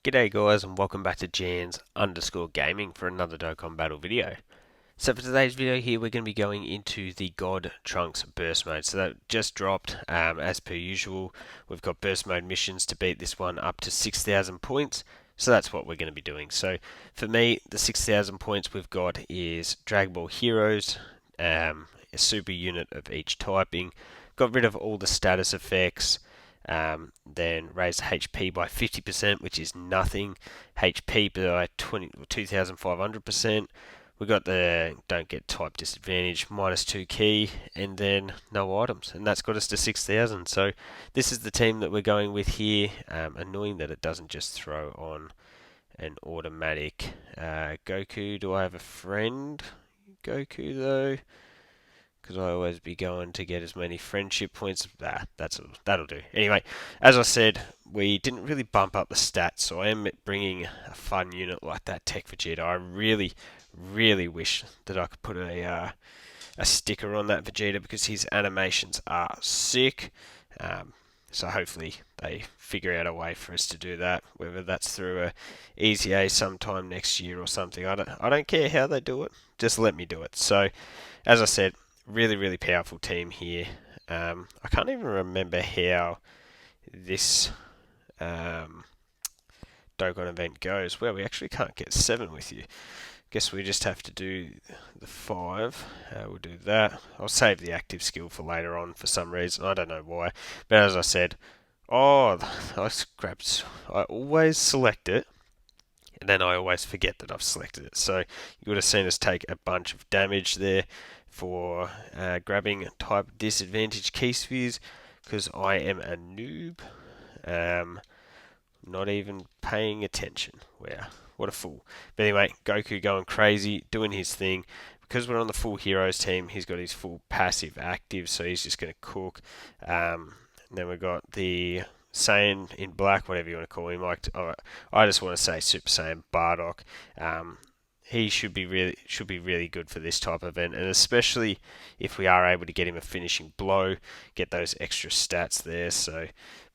G'day guys and welcome back to Jans_gaming for another Dokkan Battle video. So for today's video here we're going to be going into the God Trunks Burst Mode. So that just dropped as per usual. We've got Burst Mode missions to beat this one up to 6,000 points. So that's what we're going to be doing. So for me the 6,000 points we've got is Dragon Ball Heroes, a super unit of each typing. Got rid of all the status effects. Then raised HP by 50%, which is nothing. HP by 2,500%. We got the don't get type disadvantage, -2 key, and then no items, and that's got us to 6,000. So this is the team that we're going with here. Annoying that it doesn't just throw on an automatic Goku. Do I have a friend Goku though? Because I always be going to get as many friendship points. That'll do. Anyway, as I said, we didn't really bump up the stats, so I am bringing a fun unit like that TEQ Vegeta. I really wish that I could put a sticker on that Vegeta because his animations are sick. So hopefully they figure out a way for us to do that, whether that's through a Easy A sometime next year or something. I don't care how they do it, just let me do it. So, as I said, really powerful team here. I can't even remember how this Dokkan event goes. Well, we actually can't get 7 with you. Guess we just have to do the 5. We'll do that. I'll save the active skill for later on for some reason. I don't know why. But as I said, I always select it, and then I always forget that I've selected it. So you would have seen us take a bunch of damage there for grabbing type disadvantage key spheres because I am a noob. Not even paying attention. Wow, what a fool. But anyway, Goku going crazy, doing his thing. Because we're on the full heroes team, he's got his full passive active, so he's just going to cook. Then we've got the Saiyan in black, whatever you want to call him. I just want to say Super Saiyan Bardock. He should be really good for this type of event, and especially if we are able to get him a finishing blow, get those extra stats there. So,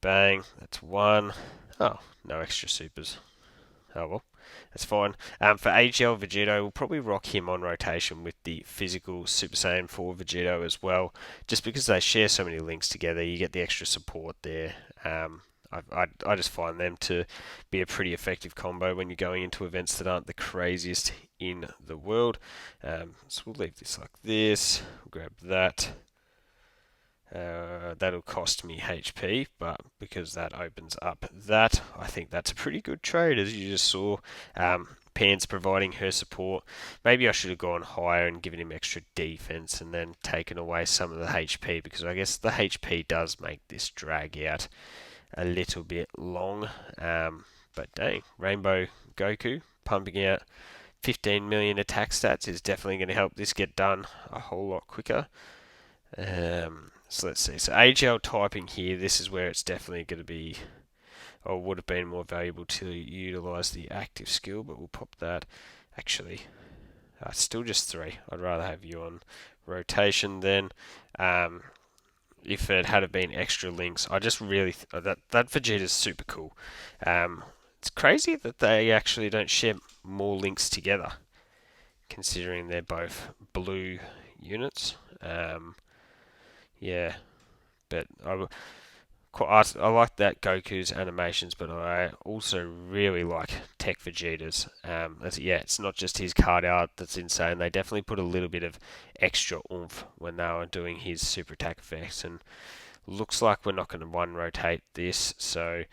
bang, that's 1. Oh, no extra supers. Oh well, that's fine. For AGL Vegito, we'll probably rock him on rotation with the physical Super Saiyan 4 Vegito as well, just because they share so many links together. You get the extra support there. I just find them to be a pretty effective combo when you're going into events that aren't the craziest in the world. So we'll leave this like this. We'll grab that. That'll cost me HP, but because that opens up that, I think that's a pretty good trade, as you just saw. Pan's providing her support. Maybe I should have gone higher and given him extra defense and then taken away some of the HP, because I guess the HP does make this drag out a little bit long. But dang, Rainbow Goku pumping out 15 million attack stats is definitely going to help this get done a whole lot quicker. So let's see. So AGL typing here, this is where it's definitely going to be, or would have been more valuable to utilise the active skill, but we'll pop that. Actually, still just 3. I'd rather have you on rotation then. If it had been extra links, I just really that Vegeta's super cool. It's crazy that they actually don't share more links together, considering they're both blue units. Yeah, but I like that Goku's animations, but I also really like TEQ Vegeta's. It's not just his card art that's insane. They definitely put a little bit of extra oomph when they were doing his super attack effects, and looks like we're not going to one rotate this, so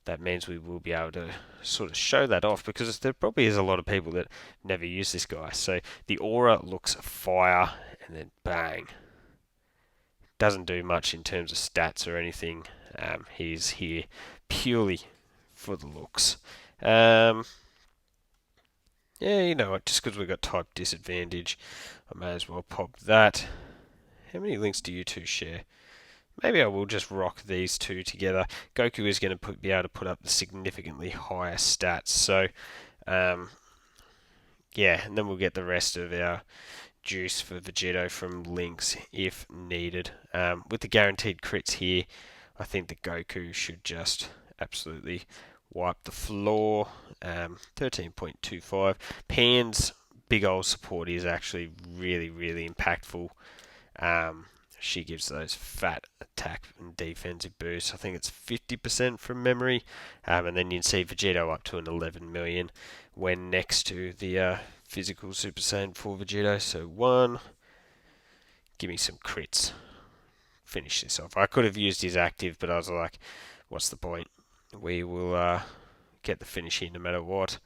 that means we will be able to sort of show that off, because there probably is a lot of people that never use this guy. So the aura looks fire, and then bang. Doesn't do much in terms of stats or anything. He's here purely for the looks. Yeah, you know what? Just because we've got type disadvantage, I may as well pop that. How many links do you two share? Maybe I will just rock these two together. Goku is going to be able to put up the significantly higher stats. So, yeah, and then we'll get the rest of our juice for Vegito from links if needed. With the guaranteed crits here, I think that Goku should just absolutely wipe the floor. 13.25. Pan's big old support is actually really, really impactful. She gives those fat attack and defensive boosts. I think it's 50% from memory. And then you can see Vegito up to an 11 million when next to the physical Super Saiyan 4 Vegito. So one, give me some crits. Finish this off. I could have used his active, but I was like, what's the point? We will get the finish here no matter what.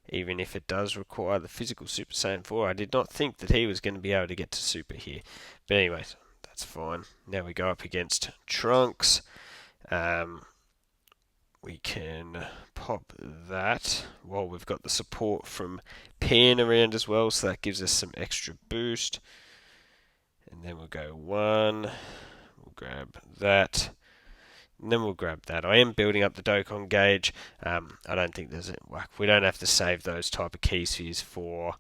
Even if it does require the physical Super Saiyan 4. I did not think that he was going to be able to get to Super here. But anyways, that's fine. Now we go up against Trunks. We can pop that while we've got the support from Pan around as well, so that gives us some extra boost. And then we'll go one, we'll grab that, and then we'll grab that. I am building up the Dokkan gauge. I don't think we don't have to save those type of key spheres for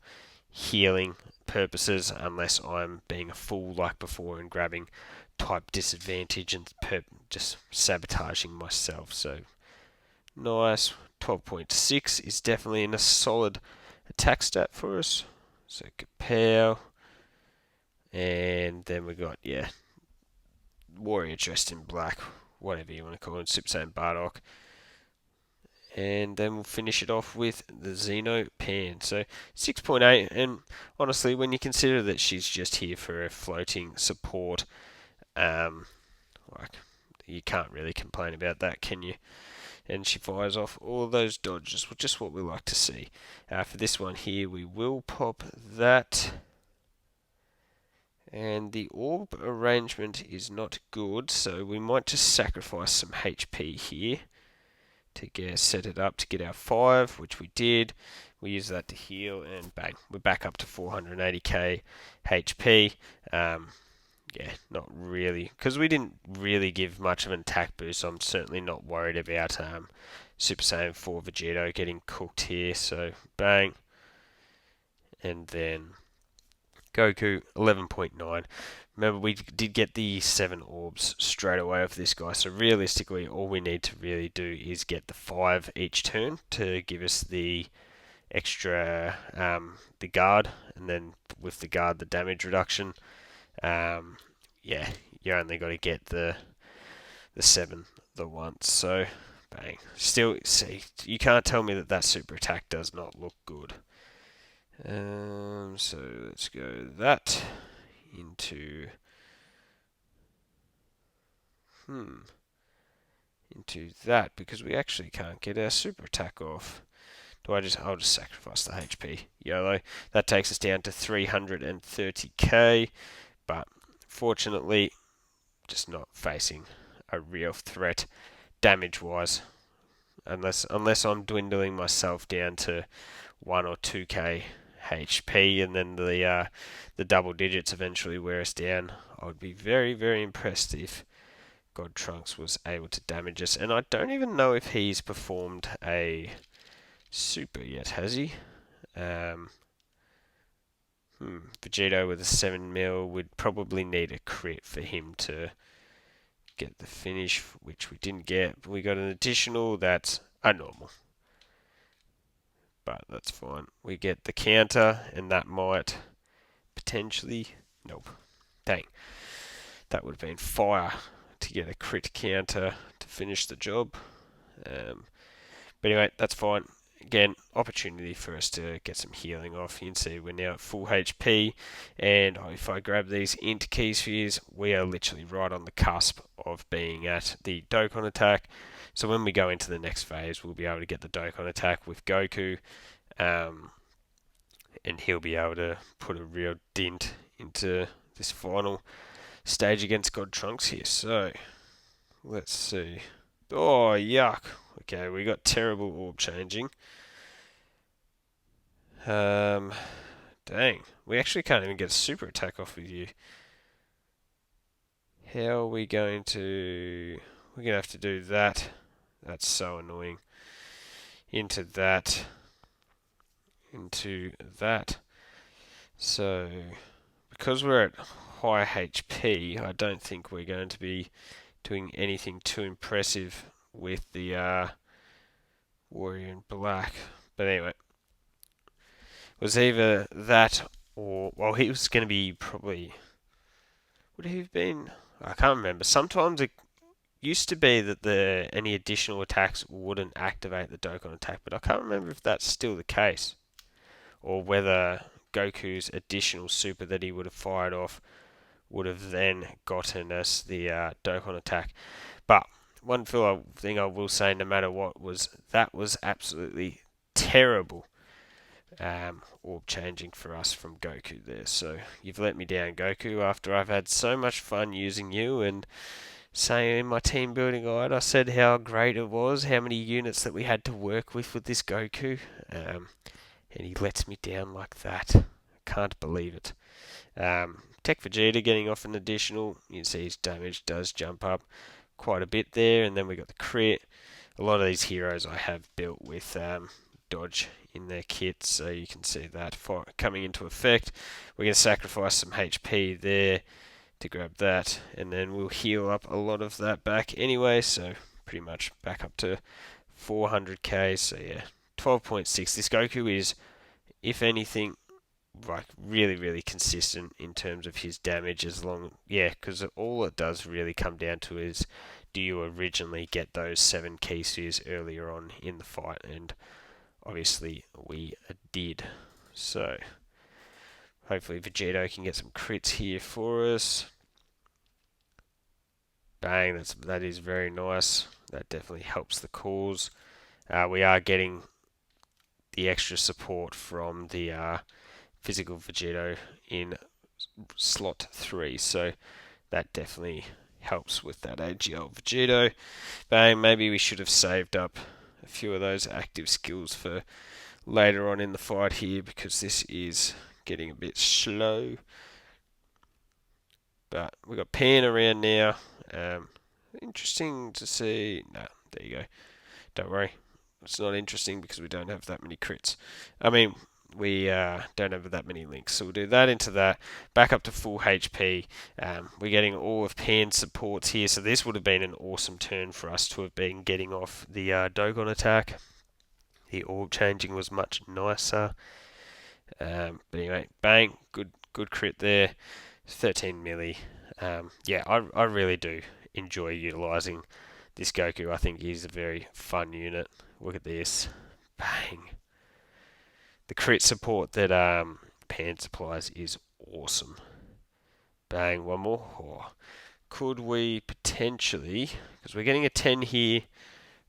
healing purposes unless I'm being a fool like before and grabbing type disadvantage and just sabotaging myself. So nice. 12.6 is definitely in a solid attack stat for us. So Kapow. And then we got, Warrior dressed in black, whatever you want to call it, Super Saiyan Bardock. And then we'll finish it off with the Xeno Pan. So 6.8, and honestly, when you consider that she's just here for a floating support, you can't really complain about that, can you? And she fires off all of those dodges, just what we like to see. For this one here, we will pop that. And the orb arrangement is not good, so we might just sacrifice some HP here to set it up to get our 5, which we did. We use that to heal, and bang, we're back up to 480k HP. Not really, because we didn't really give much of an attack boost, so I'm certainly not worried about Super Saiyan 4 Vegito getting cooked here. So bang, and then Goku 11.9. Remember, we did get the 7 orbs straight away off this guy, so realistically all we need to really do is get the 5 each turn to give us the extra the guard, and then with the guard the damage reduction. You only got to get the 7 the once, so bang. Still, see, you can't tell me that super attack does not look good. So let's go that into that, because we actually can't get our super attack off. I'll just sacrifice the HP. YOLO. That takes us down to 330k, but fortunately just not facing a real threat damage wise, unless I'm dwindling myself down to 1 or 2k HP, and then the double digits eventually wear us down. I would be very, very impressed if God Trunks was able to damage us. And I don't even know if he's performed a super yet, has he? Vegito with a 7 mil would probably need a crit for him to get the finish, which we didn't get. We got an additional that's a normal, but that's fine. We get the counter, and that might potentially... Nope. Dang. That would have been fire to get a crit counter to finish the job. But anyway, that's fine. Again, opportunity for us to get some healing off. You can see we're now at full HP, and if I grab these into key spheres, we are literally right on the cusp of being at the Dokkan attack. So when we go into the next phase, we'll be able to get the Dokkan attack with Goku, and he'll be able to put a real dent into this final stage against God Trunks here. So let's see. Oh, yuck. Okay, we got terrible orb changing. Dang. We actually can't even get a super attack off with you. How are we going to... We're going to have to do that. That's so annoying. Into that. Into that. So, because we're at high HP, I don't think we're going to be doing anything too impressive with the Warrior in black. But anyway, it was either that or, well, he was going to be probably, would he have been? I can't remember. Sometimes it used to be that any additional attacks wouldn't activate the Dokkan attack, but I can't remember if that's still the case, or whether Goku's additional super that he would have fired off would have then gotten us the Dokkan attack. But one thing I will say, no matter what, was that was absolutely terrible orb changing for us from Goku there. So you've let me down, Goku, after I've had so much fun using you and saying in my team building guide, I said how great it was, how many units that we had to work with this Goku, and he lets me down like that. Can't believe it. TEQ Vegeta getting off an additional. You can see his damage does jump up quite a bit there, and then we got the crit. A lot of these heroes I have built with dodge in their kits, so you can see that coming into effect. We're going to sacrifice some HP there to grab that, and then we'll heal up a lot of that back anyway, so pretty much back up to 400k. So yeah, 12.6. This Goku is, if anything, like really consistent in terms of his damage, because all it does really come down to is, do you originally get those 7 Keysues earlier on in the fight, and obviously we did. So hopefully Vegito can get some crits here for us. Bang, that is very nice. That definitely helps the cause. We are getting the extra support from the physical Vegito in slot 3, so that definitely helps with that AGL Vegito. Bang, maybe we should have saved up a few of those active skills for later on in the fight here, because this is getting a bit slow. But we've got Pan around now. Interesting to see. No, there you go. Don't worry. It's not interesting because we don't have that many crits. I mean, we don't have that many links. So we'll do that into that. Back up to full HP. We're getting all of Pan's supports here. So this would have been an awesome turn for us to have been getting off the Dokkan attack. The orb changing was much nicer. But anyway, bang. Good crit there. 13 milli. Yeah, I really do enjoy utilising this Goku. I think he's a very fun unit. Look at this. Bang. The crit support that Pan supplies is awesome. Bang, one more. Oh. Could we potentially, because we're getting a 10 here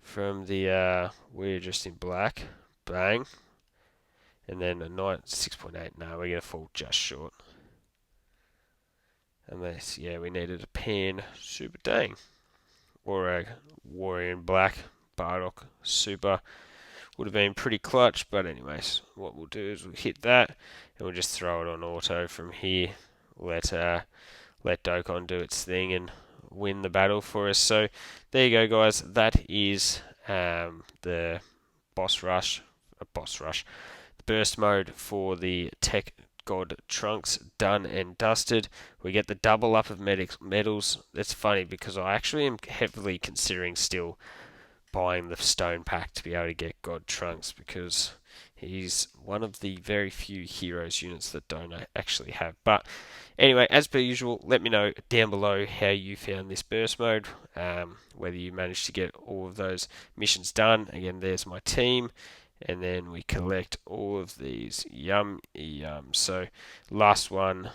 from the We're Just in Black. Bang. And then a 6.8. No, we're going to fall just short. Unless, yeah, we needed a Pan Super Dang. Or a Warrior in Black Bardock Super. Would have been pretty clutch, but anyways, what we'll do is we'll hit that, and we'll just throw it on auto from here. Let Dokkan do its thing and win the battle for us. So there you go, guys. That is the boss rush, the burst mode for the TEQ God Trunks done and dusted. We get the double up of medals. That's funny because I actually am heavily considering still buying the stone pack to be able to get God Trunks, because he's one of the very few heroes units that don't actually have. But anyway, as per usual, let me know down below how you found this burst mode, whether you managed to get all of those missions done. Again, there's my team. And then we collect all of these. Yum. So last one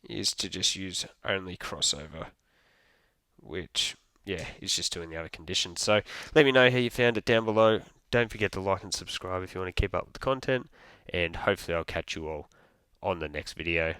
is to just use only crossover, which, yeah, is just doing the other conditions. So let me know how you found it down below. Don't forget to like and subscribe if you want to keep up with the content. And hopefully I'll catch you all on the next video.